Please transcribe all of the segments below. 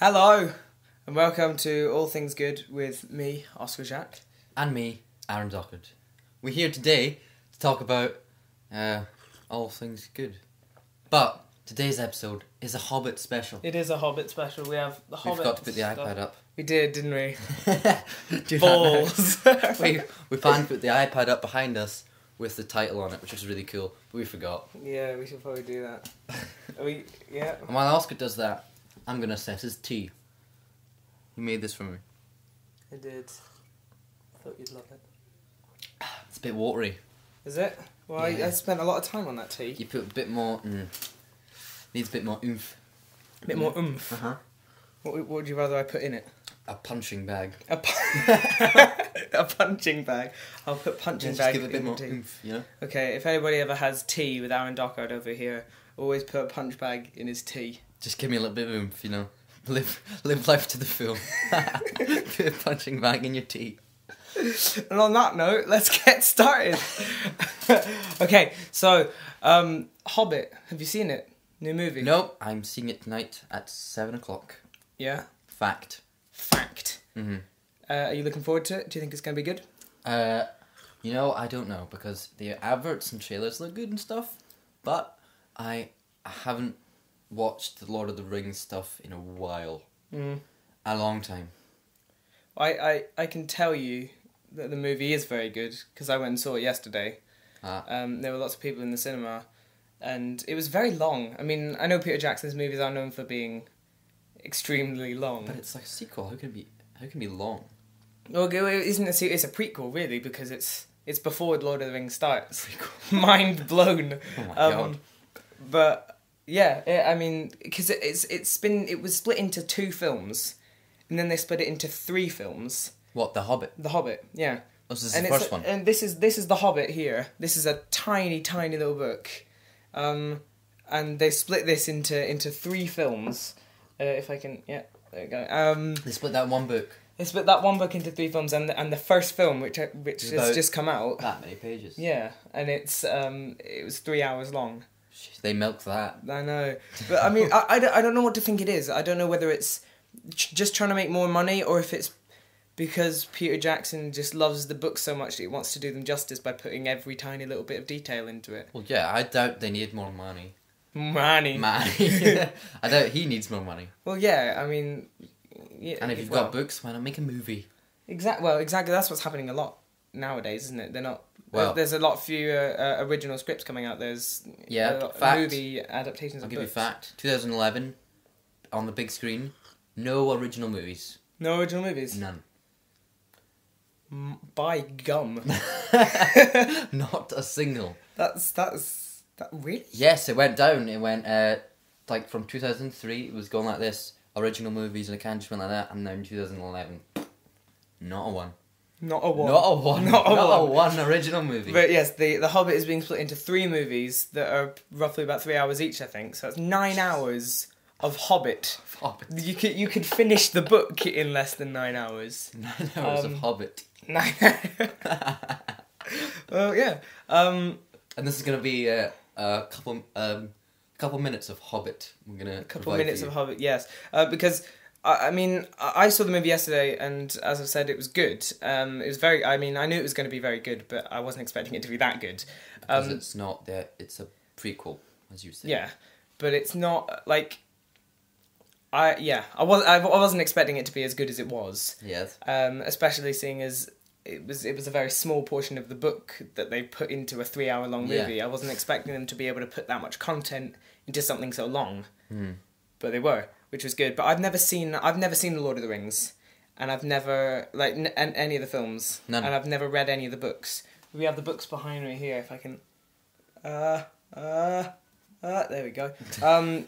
Hello, and welcome to All Things Good with me, Oscar Jacques. And me, Aron Dochard. We're here today to talk about all things good. But today's episode is a Hobbit special. It is a Hobbit special. We have the Hobbit. We forgot to put the iPad up. We did, didn't we? Balls. we planned to put the iPad up behind us with the title on it, which was really cool, but we forgot. Yeah, we should probably do that. Yeah. And while Oscar does that, I'm going to assess his tea. He made this for me. I did. Thought you'd love it. It's a bit watery. Is it? Well, Yeah. I spent a lot of time on that tea. You put a bit more... needs a bit more oomph. A bit more oomph. Uh-huh. What would you rather I put in it? A punching bag. A punching bag. I'll put punching bag Just give it a bit in more tea. oomph, you know? Okay, if anybody ever has tea with Aron Dochard over here, always put a punch bag in his tea. Just give me a little bit of oomph, you know? Live life to the full. Put a punching bag in your tea. And on that note, let's get started. Okay, so, Hobbit, have you seen it? New movie? Nope, I'm seeing it tonight at 7 o'clock. Yeah? Fact. Mm-hmm. Are you looking forward to it? Do you think it's going to be good? You know, I don't know, because the adverts and trailers look good and stuff, but I haven't watched the Lord of the Rings stuff in a while. A long time. I can tell you that the movie is very good, because I went and saw it yesterday. There were lots of people in the cinema, and it was very long. I mean, I know Peter Jackson's movies are known for being extremely long. But it's like a sequel, how can it be long? Well, it's a prequel, really, because it's before Lord of the Rings starts. Mind blown. Oh my god. But yeah, I mean, because it was split into 2 films, and then they split it into 3 films. What, The Hobbit? The Hobbit, yeah. Oh, so this is the first one? And this is The Hobbit here. This is a tiny, tiny little book. And they split this into 3 films. If I can, yeah, there we go. They split that one book. They split that one book into 3 films, and the first film, which has just come out. That many pages. Yeah, and it was 3 hours long. They milked that. I know, but I mean, I don't know what to think it is. I don't know whether it's just trying to make more money, or if it's because Peter Jackson just loves the books so much that he wants to do them justice by putting every tiny little bit of detail into it. Well, yeah, I doubt they need more money. Money. I doubt he needs more money. Well, yeah, I mean... Yeah, and if you've got books, why not make a movie? Exactly, that's what's happening a lot nowadays, isn't it? They're not... Well, there's a lot fewer original scripts coming out. There's movie adaptations I'll of give you a books. fact. 2011, on the big screen, no original movies. No original movies? None. By gum. Not a single. That really? Yes, it went down. It went, like, from 2003, it was going like this. Original movies, and it kind of just went like that. And then in 2011, not a one. Not a one. Not a one. Not a one original movie. But yes, the Hobbit is being split into 3 movies that are roughly about 3 hours each, I think. So it's 9 hours of Hobbit. You could finish the book in less than 9 hours. 9 hours of Hobbit. 9. Well, yeah. And this is going to be a couple minutes of Hobbit. We're gonna couple minutes of Hobbit, yes. Because I mean, I saw the movie yesterday, and as I've said, it was good. It was very. I mean, I knew it was going to be very good, but I wasn't expecting it to be that good. Because it's not that. It's a prequel, as you said. Yeah, but it's not like. I wasn't expecting it to be as good as it was. Yes. Especially seeing as it was a very small portion of the book that they put into a 3 hour long movie. Yeah. I wasn't expecting them to be able to put that much content into something so long. But they were, which was good. But I've never seen The Lord of the Rings, and I've never any of the films. None. And I've never read any of the books. We have the books behind me here. If I can, there we go.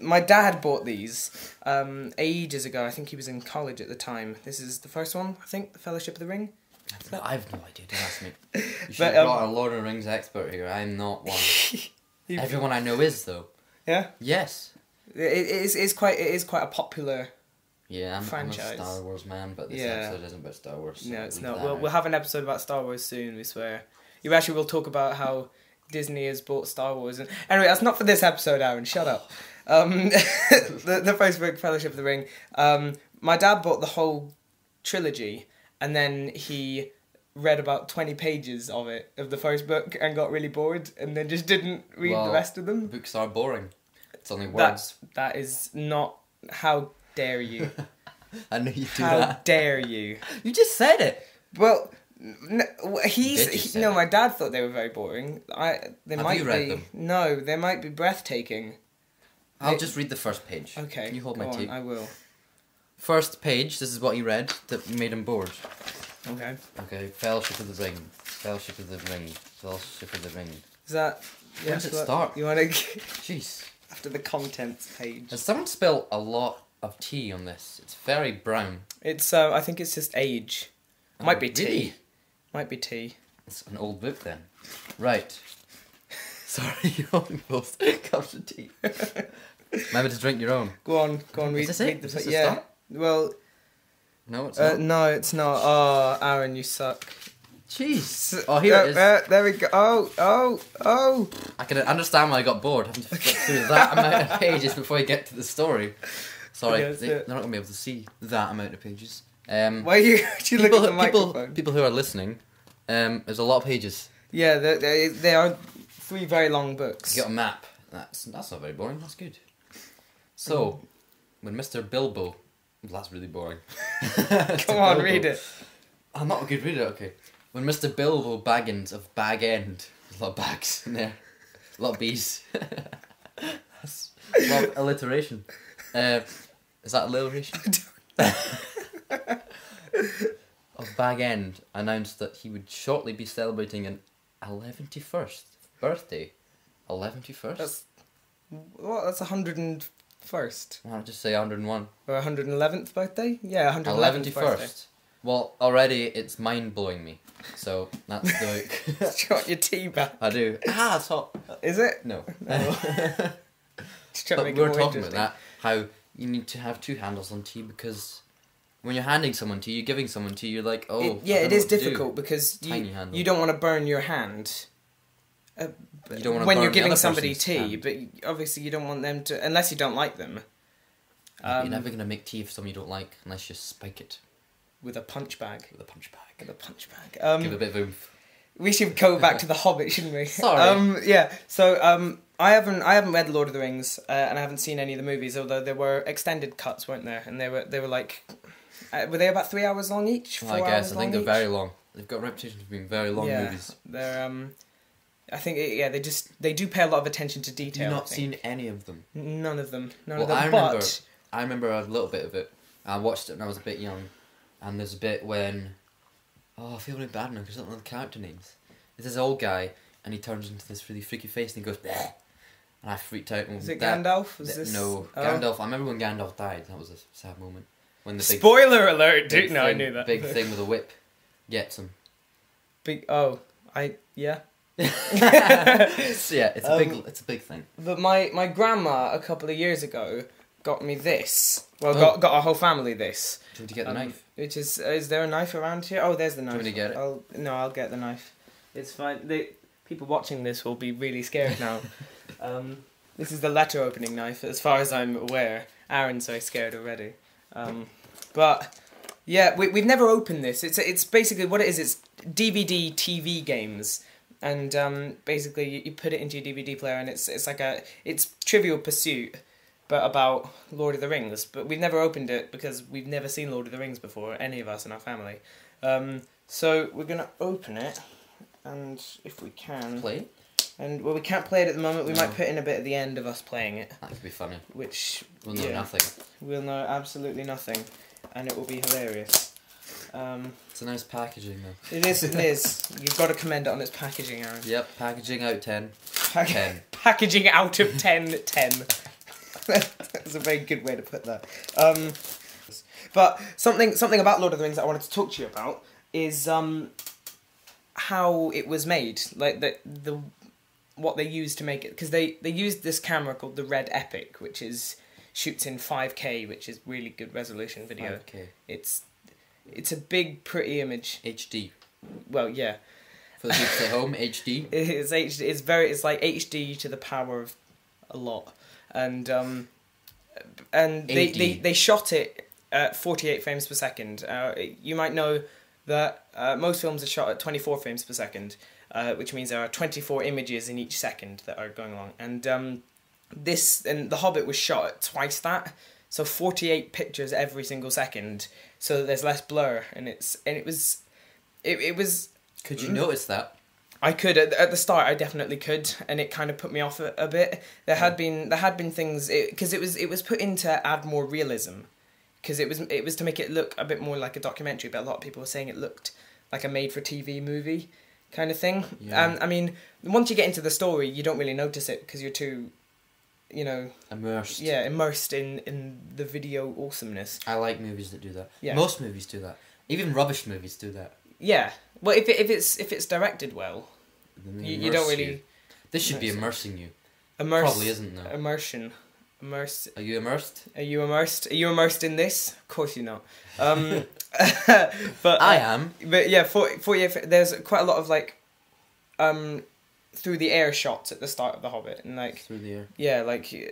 My dad bought these ages ago. I think he was in college at the time. This is the first one, I think, The Fellowship of the Ring. I have no idea, don't ask me. You should have brought a Lord of the Rings expert here. I'm not one. Everyone I know is, though. Yeah? Yes. It is quite a popular I'm franchise. a Star Wars man, but this episode isn't about Star Wars. So no, it's not. We'll have an episode about Star Wars soon, we swear. You actually will talk about how Disney has bought Star Wars. And anyway, that's not for this episode, Aron. Shut up. the first book, Fellowship of the Ring. My dad bought the whole trilogy, and then he read about 20 pages of the first book, and got really bored, and then just didn't read the rest of them. Books are boring. It's only words. That is not... How dare you? I know you do How that. dare you? You just said it. Well... My dad thought they were very boring. Have you read them? No, they might be breathtaking. I'll just read the first page. Okay. Can you hold my tape? I will. First page, this is what he read that made him bored. Okay. Okay, Fellowship of the Ring. Fellowship of the Ring. Fellowship of the Ring. Is that... When does it start? You want to... Jeez. After the contents page. Has someone spilled a lot of tea on this? It's very brown. It's, I think it's just age. Might be tea. Really? Might be tea. It's an old book then. Right. Sorry, you're holding both cups of tea. Remember to drink your own. Go on, read. Is this it? Is this the start? Well... No, it's not. No, it's not. Oh, Aaron, you suck. Jeez. Oh, here it is. There we go. Oh. I can understand why I got bored having to flip through that amount of pages before you get to the story. Sorry, they're not going to be able to see that amount of pages. Why are you look at the microphone? People who are listening, there's a lot of pages. Yeah, they are 3 very long books. You got a map. That's not very boring. That's good. So, when Mr. Bilbo... Well, that's really boring. Come on, read it. I'm not a good reader, okay. When Mr. Bilbo Baggins of Bag End... There's a lot of bags in there. A lot of bees. That's a lot of alliteration. Is that alliteration? Of Bag End announced that he would shortly be celebrating an 111st birthday. 111st? That's 101st. Why not just say 101? Or 111th birthday? Yeah, 111th birthday. Well, already it's mind-blowing me. So, that's the book. You got your tea back. I do. It's hot. Is it? No. Just trying to make we it were more talking about interesting. that, how you need to have 2 handles on tea because when you're handing someone tea, you're giving someone tea, you're like, it is difficult because you don't want to burn your hand. You don't want to when burn you're giving the other somebody person's tea, hand. but obviously you don't want them to, unless you don't like them. You're never going to make tea for someone you don't like unless you spike it. With a punch bag. With a punch bag. Give it a bit of oomph. We should go back to the Hobbit, shouldn't we? Sorry. Yeah. So I haven't read Lord of the Rings, and I haven't seen any of the movies. Although there were extended cuts, weren't there? And they were like, were they about 3 hours long each? Well, I guess I think they're very long. They've got a reputation for being very long movies. They're I think they do pay a lot of attention to detail. You've not seen any of them. None of them. I remember a little bit of it. I watched it when I was a bit young, and there's a bit when... Oh, I feel really bad now because I don't know the character names. There's this old guy, and he turns into this really freaky face, and he goes, bleh, and I freaked out. Is it Gandalf? No, Gandalf. I remember when Gandalf died. That was a sad moment. When the Spoiler alert, dude! No, I knew that. Big thing with a whip gets him. Yeah. So yeah, it's a big thing. But my grandma a couple of years ago got me this. Well, got our whole family this. Do you want to get the knife? Which is there a knife around here? Oh, there's the knife. Do you want to get it? I'll get the knife. It's fine. People watching this will be really scared now. This is the letter opening knife, as far as I'm aware. Aron's very scared already. But yeah, we've never opened this. It's basically what it is. It's DVD TV games. And basically, you put it into your DVD player, and it's Trivial Pursuit, but about Lord of the Rings. But we've never opened it because we've never seen Lord of the Rings before, any of us in our family. So we're gonna open it, and if we can play. And we can't play it at the moment. We might put in a bit at the end of us playing it. That could be funny. Which we'll know nothing. We'll know absolutely nothing, and it will be hilarious. It's a nice packaging though. It is. You've got to commend it on its packaging, Aaron. Yep, packaging out 10. 10. Packaging out of 10, 10. That's a very good way to put that. But something about Lord of the Rings that I wanted to talk to you about is how it was made, like the what they used to make it, because they used this camera called the Red Epic, which shoots in 5K, which is really good resolution video. 5K. It's a big, pretty image. HD. Well, yeah. For the people at home, HD. It's HD. It's like HD to the power of a lot. and they shot it at 48 frames per second. You might know that most films are shot at 24 frames per second, which means there are 24 images in each second that are going along. And The Hobbit was shot at twice that, so 48 pictures every single second, so that there's less blur, and it was. Could you notice that? I could at the start. I definitely could, and it kind of put me off a bit. There had been things because it was put in to add more realism, because it was to make it look a bit more like a documentary. But a lot of people were saying it looked like a made-for-TV movie kind of thing. Yeah. I mean, once you get into the story, you don't really notice it because you're too, immersed. Yeah, immersed in the video awesomeness. I like movies that do that. Yeah. Most movies do that. Even rubbish movies do that. Yeah. Well, if it's directed well, you don't really. You. This should be immersing you. Immerse. Probably isn't though. Immersion. Immerse. Are you immersed? Are you immersed? Are you immersed in this? Of course you're not. But I am. But yeah, 48. There's quite a lot of through the air shots at the start of The Hobbit, and through the air. Yeah,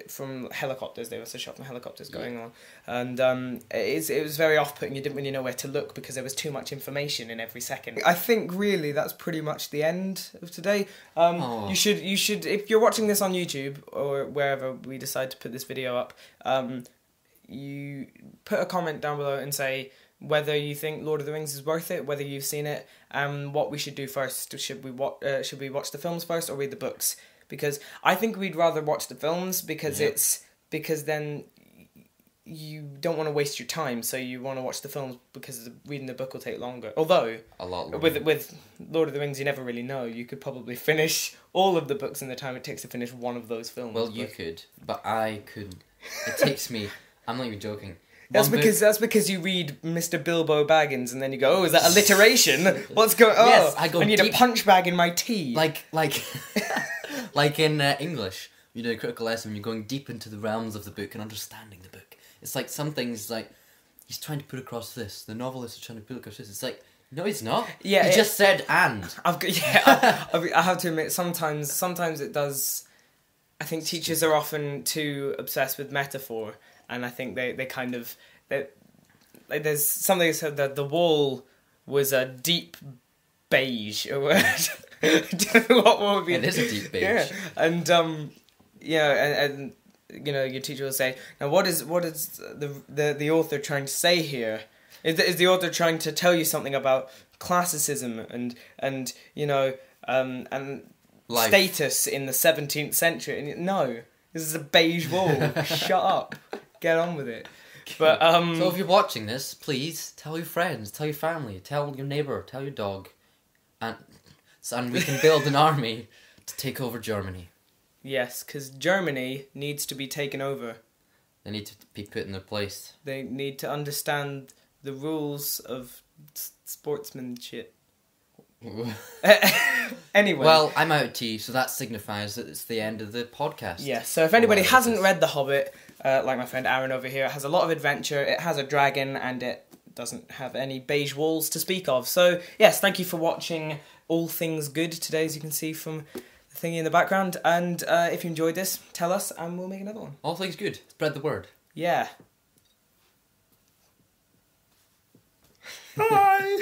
from helicopters. They were shot from helicopters going on, and it was very off-putting. You didn't really know where to look because there was too much information in every second. I think really that's pretty much the end of today. You should if you're watching this on YouTube or wherever we decide to put this video up, you put a comment down below and say whether you think Lord of the Rings is worth it, whether you've seen it, and what we should do first. Should we watch the films first or read the books? Because I think we'd rather watch the films because because then you don't want to waste your time, so you want to watch the films because reading the book will take longer. Although a lot longer. With Lord of the Rings, you never really know. You could probably finish all of the books in the time it takes to finish one of those films. Well, you could, but I couldn't. It takes me. I'm not even joking. That's because you read Mr. Bilbo Baggins and then you go, oh, is that alliteration? What's going on? Yes, I go I need deep. a punch bag in my tea. Like in English, you do a critical lesson when you're going deep into the realms of the book and understanding the book. It's like some things like, he's trying to put across this, the novelist is trying to put across this. It's like, no he's not. Yeah, he just said and. I have to admit, sometimes it does. I think teachers are often too obsessed with metaphor. And I think they kind of... there's something that said that the wall was a deep beige. I don't know what would be... It is a deep beige. Yeah. And, and your teacher will say, now what is the author trying to say here? Is the author trying to tell you something about classicism and life. Status in the 17th century? And no, this is a beige wall. Shut up. Get on with it. But so if you're watching this, please tell your friends, tell your family, tell your neighbour, tell your dog, and we can build an army to take over Germany. Yes, because Germany needs to be taken over. They need to be put in their place. They need to understand the rules of sportsmanship. Anyway. Well, I'm out of tea, so that signifies that it's the end of the podcast. Yeah, so if anybody hasn't read The Hobbit, like my friend Aron over here, it has a lot of adventure, it has a dragon, and it doesn't have any beige walls to speak of. So, yes, thank you for watching All Things Good today, as you can see from the thingy in the background. And if you enjoyed this, tell us, and we'll make another one. All Things Good. Spread the word. Yeah. Bye!